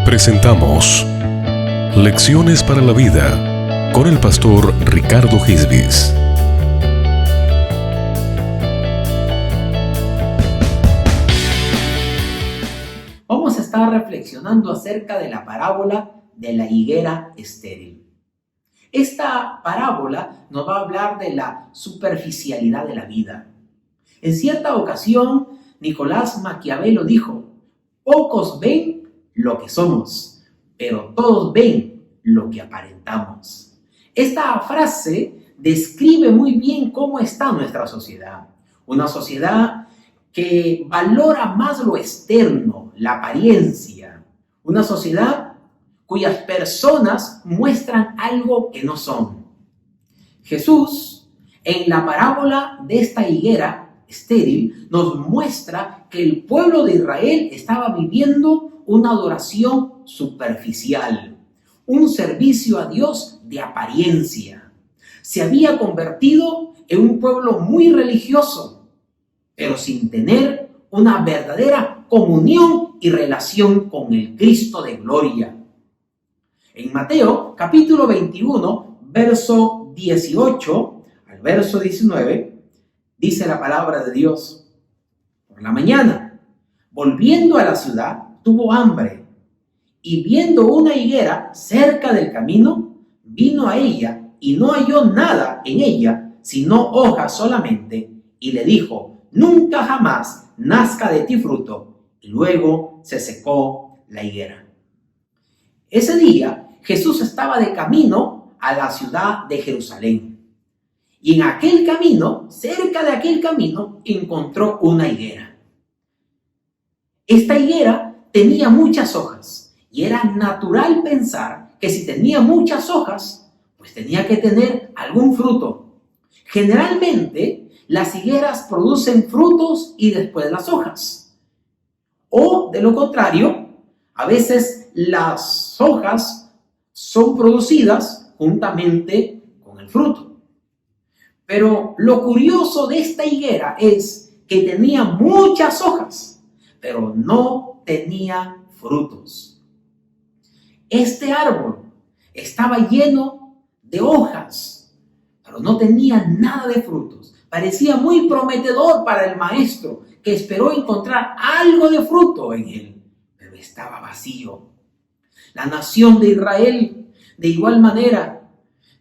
Presentamos Lecciones para la Vida con el pastor Ricardo Gisbis. Vamos a estar reflexionando acerca de la parábola de la higuera estéril. Esta parábola nos va a hablar de la superficialidad de la vida. En cierta ocasión, Nicolás Maquiavelo dijo: pocos ven lo que somos, pero todos ven lo que aparentamos. Esta frase describe muy bien cómo está nuestra sociedad. Una sociedad que valora más lo externo, la apariencia. Una sociedad cuyas personas muestran algo que no son. Jesús, en la parábola de esta higuera estéril, nos muestra que el pueblo de Israel estaba viviendo una adoración superficial, un servicio a Dios de apariencia. Se había convertido en un pueblo muy religioso, pero sin tener una verdadera comunión y relación con el Cristo de gloria. En Mateo capítulo 21, verso 18 al verso 19, dice la palabra de Dios: por la mañana, volviendo a la ciudad, tuvo hambre, y viendo una higuera cerca del camino, vino a ella y no halló nada en ella, sino hojas solamente, y le dijo: nunca jamás nazca de ti fruto. Y luego se secó la higuera. Ese día Jesús estaba de camino a la ciudad de Jerusalén, y en aquel camino, cerca de aquel camino, encontró una higuera. Esta higuera tenía muchas hojas, y era natural pensar que si tenía muchas hojas, pues tenía que tener algún fruto. Generalmente, las higueras producen frutos y después las hojas. O, de lo contrario, a veces las hojas son producidas juntamente con el fruto. Pero lo curioso de esta higuera es que tenía muchas hojas, pero no tenía frutos. Este árbol estaba lleno de hojas, pero no tenía nada de frutos. Parecía muy prometedor para el maestro, que esperó encontrar algo de fruto en él, pero estaba vacío. La nación de Israel, de igual manera,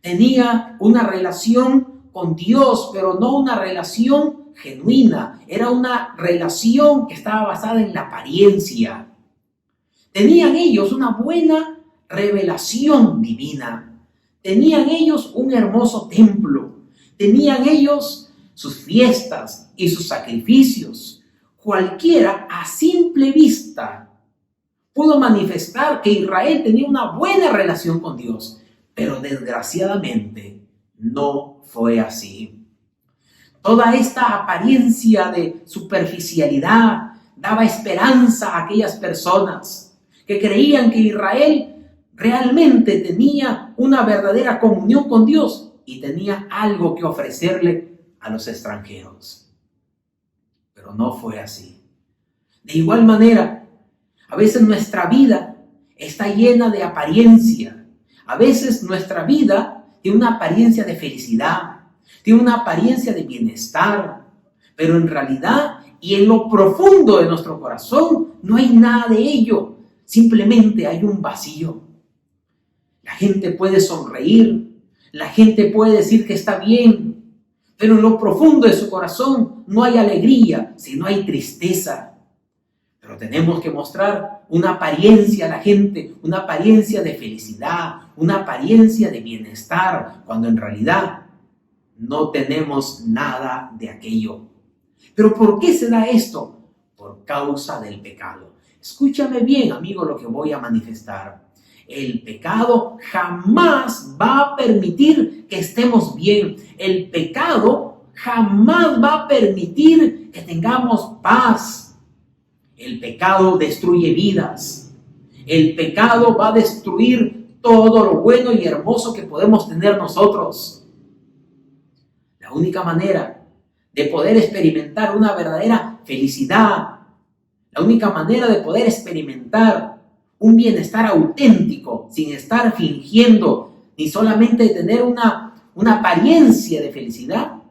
tenía una relación con Dios, pero no una relación genuina. Era una relación que estaba basada en la apariencia. Tenían ellos una buena revelación divina. Tenían ellos un hermoso templo. Tenían ellos sus fiestas y sus sacrificios. Cualquiera a simple vista pudo manifestar que Israel tenía una buena relación con Dios, pero desgraciadamente no fue así. Toda esta apariencia de superficialidad daba esperanza a aquellas personas que creían que Israel realmente tenía una verdadera comunión con Dios y tenía algo que ofrecerle a los extranjeros. Pero no fue así. De igual manera, a veces nuestra vida está llena de apariencia. A veces nuestra vida tiene una apariencia de felicidad, tiene una apariencia de bienestar, pero en realidad y en lo profundo de nuestro corazón no hay nada de ello. Simplemente hay un vacío. La gente puede sonreír, la gente puede decir que está bien, pero en lo profundo de su corazón no hay alegría, sino hay tristeza. Pero tenemos que mostrar una apariencia a la gente, una apariencia de felicidad, una apariencia de bienestar, cuando en realidad no tenemos nada de aquello. ¿Pero por qué se da esto? Por causa del pecado. Escúchame bien, amigo, lo que voy a manifestar. El pecado jamás va a permitir que estemos bien. El pecado jamás va a permitir que tengamos paz. El pecado destruye vidas. El pecado va a destruir todo lo bueno y hermoso que podemos tener nosotros. La única manera de poder experimentar una verdadera felicidad, la única manera de poder experimentar un bienestar auténtico, sin estar fingiendo, ni solamente tener una apariencia de felicidad,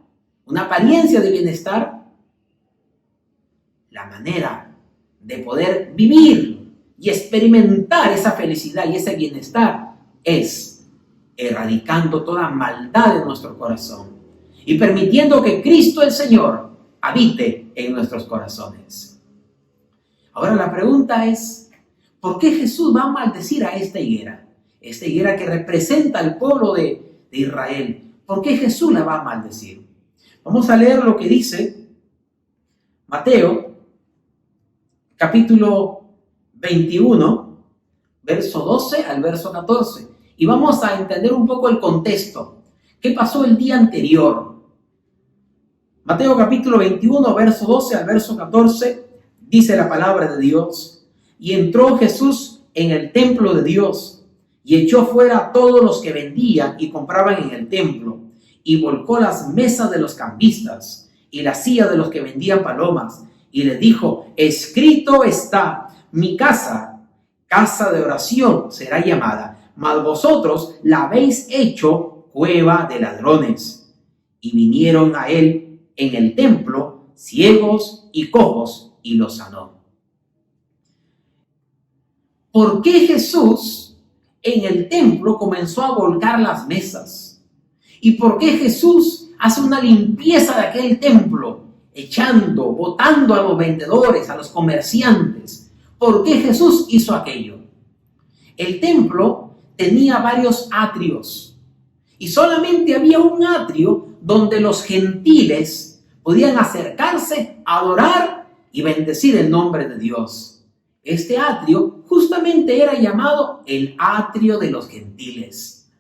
una apariencia de bienestar. La manera de poder vivir y experimentar esa felicidad y ese bienestar es erradicando toda maldad de nuestro corazón y permitiendo que Cristo el Señor habite en nuestros corazones. Ahora la pregunta es, ¿por qué Jesús va a maldecir a esta higuera? Esta higuera que representa al pueblo de Israel. ¿Por qué Jesús la va a maldecir? Vamos a leer lo que dice Mateo, capítulo 21, verso 12 al verso 14. Y vamos a entender un poco el contexto. ¿Qué pasó el día anterior? Mateo capítulo 21, verso 12 al verso 14, dice la palabra de Dios. Y entró Jesús en el templo de Dios y echó fuera a todos los que vendían y compraban en el templo y volcó las mesas de los cambistas y las sillas de los que vendían palomas y les dijo: escrito está, mi casa, casa de oración será llamada, mas vosotros la habéis hecho cueva de ladrones. Y vinieron a él en el templo ciegos y cojos y los sanó. ¿Por qué Jesús en el templo comenzó a volcar las mesas? ¿Y por qué Jesús hace una limpieza de aquel templo, echando, botando a los vendedores, a los comerciantes? ¿Por qué Jesús hizo aquello? El templo tenía varios atrios y solamente había un atrio donde los gentiles podían acercarse, adorar y bendecir el nombre de Dios. Este atrio justamente era llamado el atrio de los gentiles.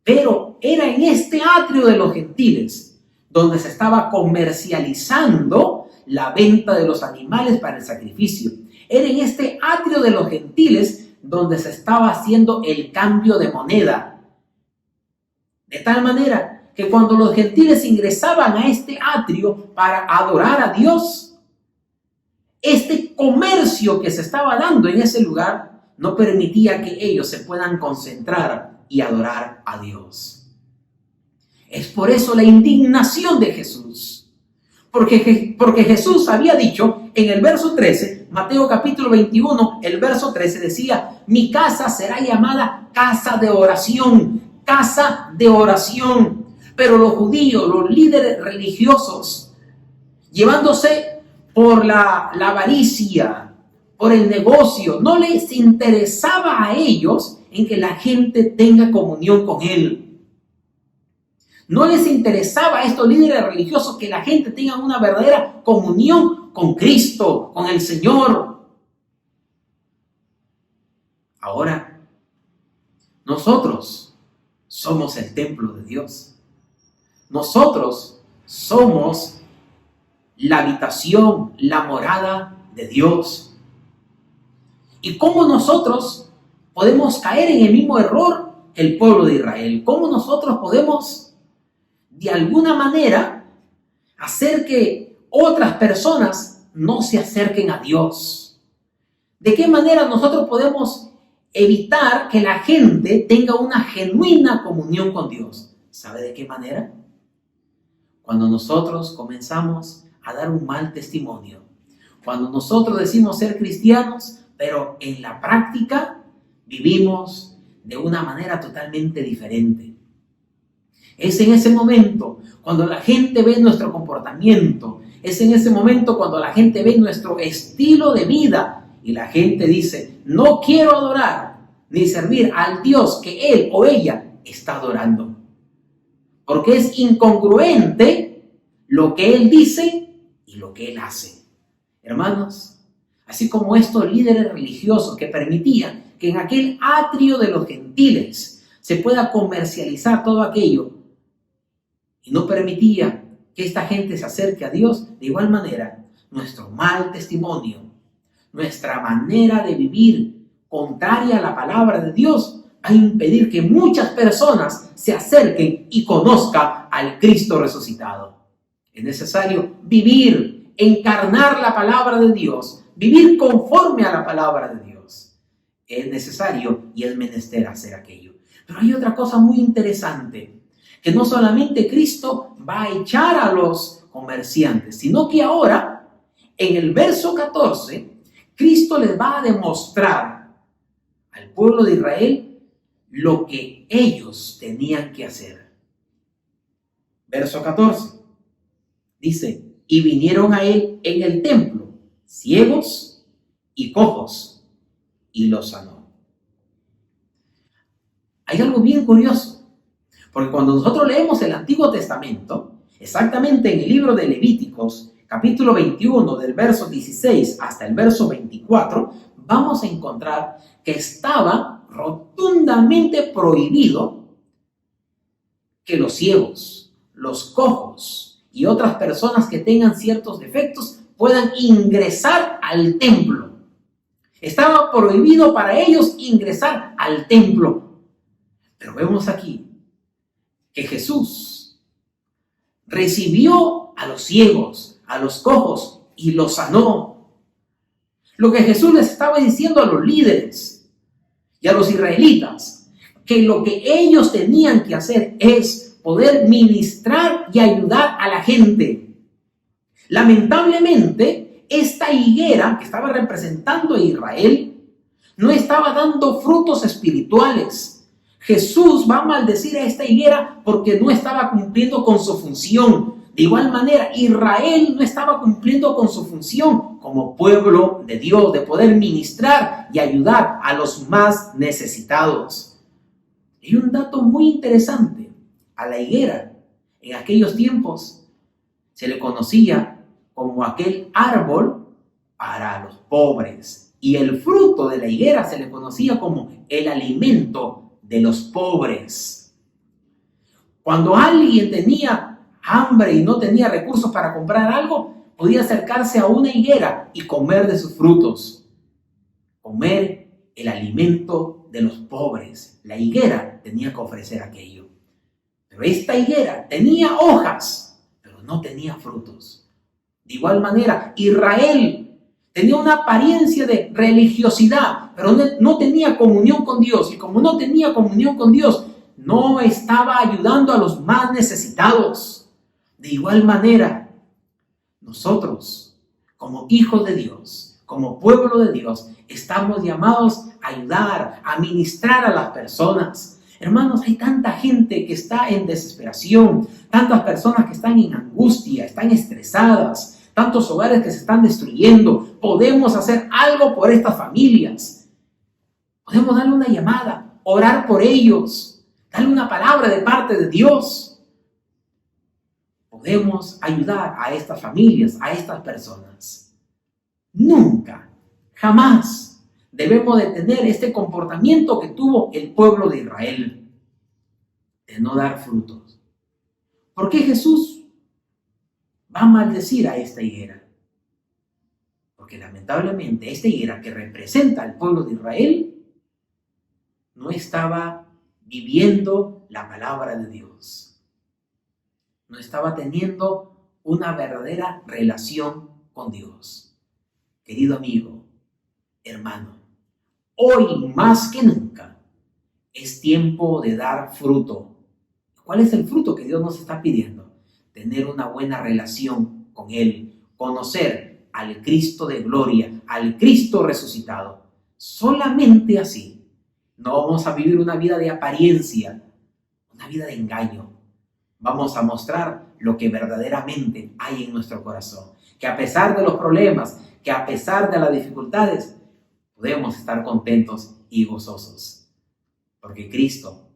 Pero era en este atrio de los gentiles donde se estaba comercializando la venta de los animales para el sacrificio. Era en este atrio de los gentiles donde se estaba haciendo el cambio de moneda. De tal manera que cuando los gentiles ingresaban a este atrio para adorar a Dios, este comercio que se estaba dando en ese lugar no permitía que ellos se puedan concentrar y adorar a Dios. Es por eso la indignación de Jesús. Porque Jesús había dicho en el verso 13, Mateo capítulo 21, el verso 13 decía: mi casa será llamada casa de oración, casa de oración. Pero los judíos, los líderes religiosos, llevándose por la avaricia, por el negocio, no les interesaba a ellos en que la gente tenga comunión con Él. No les interesaba a estos líderes religiosos que la gente tenga una verdadera comunión con Cristo, con el Señor. Ahora, nosotros somos el templo de Dios. Nosotros somos la habitación, la morada de Dios. ¿Y cómo nosotros podemos caer en el mismo error que el pueblo de Israel? ¿Cómo nosotros podemos, de alguna manera, hacer que otras personas no se acerquen a Dios? ¿De qué manera nosotros podemos evitar que la gente tenga una genuina comunión con Dios? ¿Sabe de qué manera? Cuando nosotros comenzamos a dar un mal testimonio. Cuando nosotros decimos ser cristianos, pero en la práctica vivimos de una manera totalmente diferente. Es en ese momento cuando la gente ve nuestro comportamiento, es en ese momento cuando la gente ve nuestro estilo de vida y la gente dice: no quiero adorar ni servir al Dios que él o ella está adorando. Porque es incongruente lo que él dice y lo que él hace. Hermanos, así como estos líderes religiosos que permitían que en aquel atrio de los gentiles se pueda comercializar todo aquello y no permitía que esta gente se acerque a Dios, de igual manera, nuestro mal testimonio, nuestra manera de vivir contraria a la palabra de Dios, va a impedir que muchas personas se acerquen y conozcan al Cristo resucitado. Es necesario vivir, encarnar la palabra de Dios, vivir conforme a la palabra de Dios. es necesario y es menester hacer aquello. Pero hay otra cosa muy interesante, que no solamente Cristo va a echar a los comerciantes, sino que ahora, en el verso 14, Cristo les va a demostrar al pueblo de Israel lo que ellos tenían que hacer. Verso 14 dice: y vinieron a él en el templo ciegos y cojos, y los sanó. Hay algo bien curioso, porque cuando nosotros leemos el Antiguo Testamento, exactamente en el libro de Levíticos, capítulo 21, del verso 16 hasta el verso 24, vamos a encontrar que estaba rotundamente prohibido que los ciegos, los cojos y otras personas que tengan ciertos defectos puedan ingresar al templo. Estaba prohibido para ellos ingresar al templo. Pero vemos aquí que Jesús recibió a los ciegos, a los cojos y los sanó. Lo que Jesús les estaba diciendo a los líderes y a los israelitas, que lo que ellos tenían que hacer es poder ministrar y ayudar a la gente. Lamentablemente, esta higuera que estaba representando a Israel no estaba dando frutos espirituales. Jesús va a maldecir a esta higuera porque no estaba cumpliendo con su función. De igual manera, Israel no estaba cumpliendo con su función como pueblo de Dios, de poder ministrar y ayudar a los más necesitados. Y un dato muy interesante: a la higuera en aquellos tiempos se le conocía como aquel árbol para los pobres, y el fruto de la higuera se le conocía como el alimento de los pobres. Cuando alguien tenía hambre y no tenía recursos para comprar algo, podía acercarse a una higuera y comer de sus frutos, comer el alimento de los pobres. La higuera tenía que ofrecer aquello. Pero esta higuera tenía hojas, pero no tenía frutos. De igual manera, Israel tenía una apariencia de religiosidad, pero no tenía comunión con Dios. Y como no tenía comunión con Dios, no estaba ayudando a los más necesitados. De igual manera, nosotros, como hijos de Dios, como pueblo de Dios, estamos llamados a ayudar, a ministrar a las personas. Hermanos, hay tanta gente que está en desesperación, tantas personas que están en angustia, están estresadas, tantos hogares que se están destruyendo. Podemos hacer algo por estas familias. Podemos darle una llamada, orar por ellos, darle una palabra de parte de Dios. Podemos ayudar a estas familias, a estas personas. Nunca, jamás debemos de tener este comportamiento que tuvo el pueblo de Israel, de no dar frutos. ¿Por qué Jesús va a maldecir a esta higuera? Porque lamentablemente esta higuera, que representa al pueblo de Israel, no estaba viviendo la palabra de Dios. No estaba teniendo una verdadera relación con Dios. Querido amigo, hermano, hoy más que nunca es tiempo de dar fruto. ¿Cuál es el fruto que Dios nos está pidiendo? Tener una buena relación con Él, conocer al Cristo de gloria, al Cristo resucitado. Solamente así no vamos a vivir una vida de apariencia, una vida de engaño. Vamos a mostrar lo que verdaderamente hay en nuestro corazón. Que a pesar de los problemas, que a pesar de las dificultades, podemos estar contentos y gozosos. Porque Cristo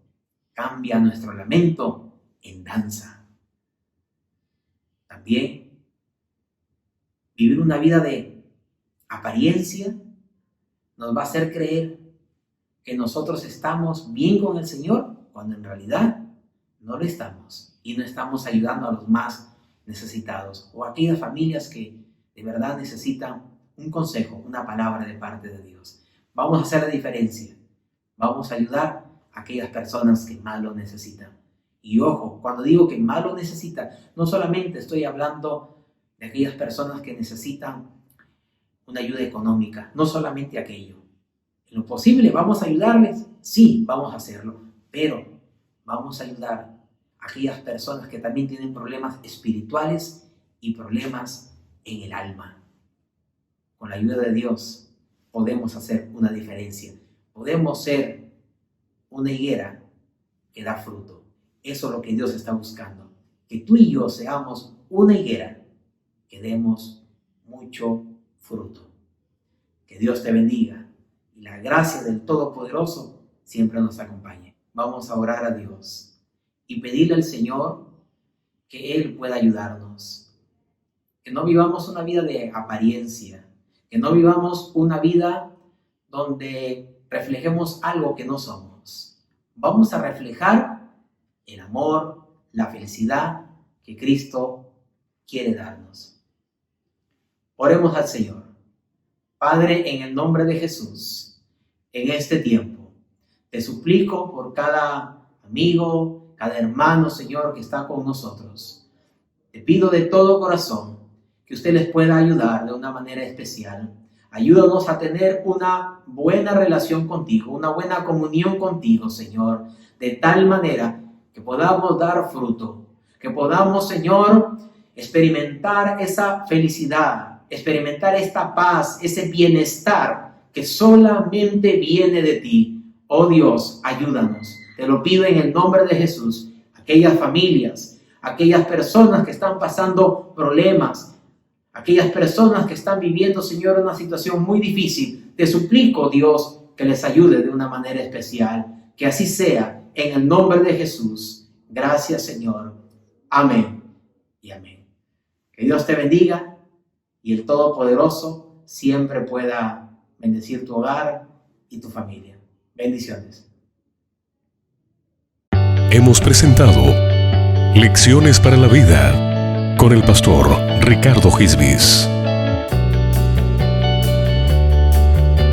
cambia nuestro lamento en danza. También vivir una vida de apariencia nos va a hacer creer que nosotros estamos bien con el Señor, cuando en realidad no lo estamos. Y no estamos ayudando a los más necesitados o a aquellas familias que de verdad necesitan un consejo, una palabra de parte de Dios. Vamos a hacer la diferencia. Vamos a ayudar a aquellas personas que más lo necesitan. Y ojo, cuando digo que más lo necesitan, no solamente estoy hablando de aquellas personas que necesitan una ayuda económica, no solamente aquello. En lo posible, ¿vamos a ayudarles? Sí, vamos a hacerlo, pero vamos a ayudar a aquellas personas que también tienen problemas espirituales y problemas en el alma. Con la ayuda de Dios podemos hacer una diferencia. Podemos ser una higuera que da fruto. Eso es lo que Dios está buscando. Que tú y yo seamos una higuera que demos mucho fruto. Que Dios te bendiga y la gracia del Todopoderoso siempre nos acompañe. Vamos a orar a Dios y pedirle al Señor que Él pueda ayudarnos. Que no vivamos una vida de apariencia. Que no vivamos una vida donde reflejemos algo que no somos. Vamos a reflejar el amor, la felicidad que Cristo quiere darnos. Oremos al Señor. Padre, en el nombre de Jesús, en este tiempo, te suplico por cada amigo, cada hermano, Señor, que está con nosotros. Te pido de todo corazón que usted les pueda ayudar de una manera especial. Ayúdanos a tener una buena relación contigo, una buena comunión contigo, Señor, de tal manera que podamos dar fruto, que podamos, Señor, experimentar esa felicidad, experimentar esta paz, ese bienestar que solamente viene de ti. Oh Dios, ayúdanos. Te lo pido en el nombre de Jesús. Aquellas familias, aquellas personas que están pasando problemas, aquellas personas que están viviendo, Señor, una situación muy difícil, te suplico, Dios, que les ayude de una manera especial. Que así sea, en el nombre de Jesús. Gracias, Señor. Amén y amén. Que Dios te bendiga y el Todopoderoso siempre pueda bendecir tu hogar y tu familia. Bendiciones. Hemos presentado Lecciones para la Vida con el pastor Ricardo Gisbis.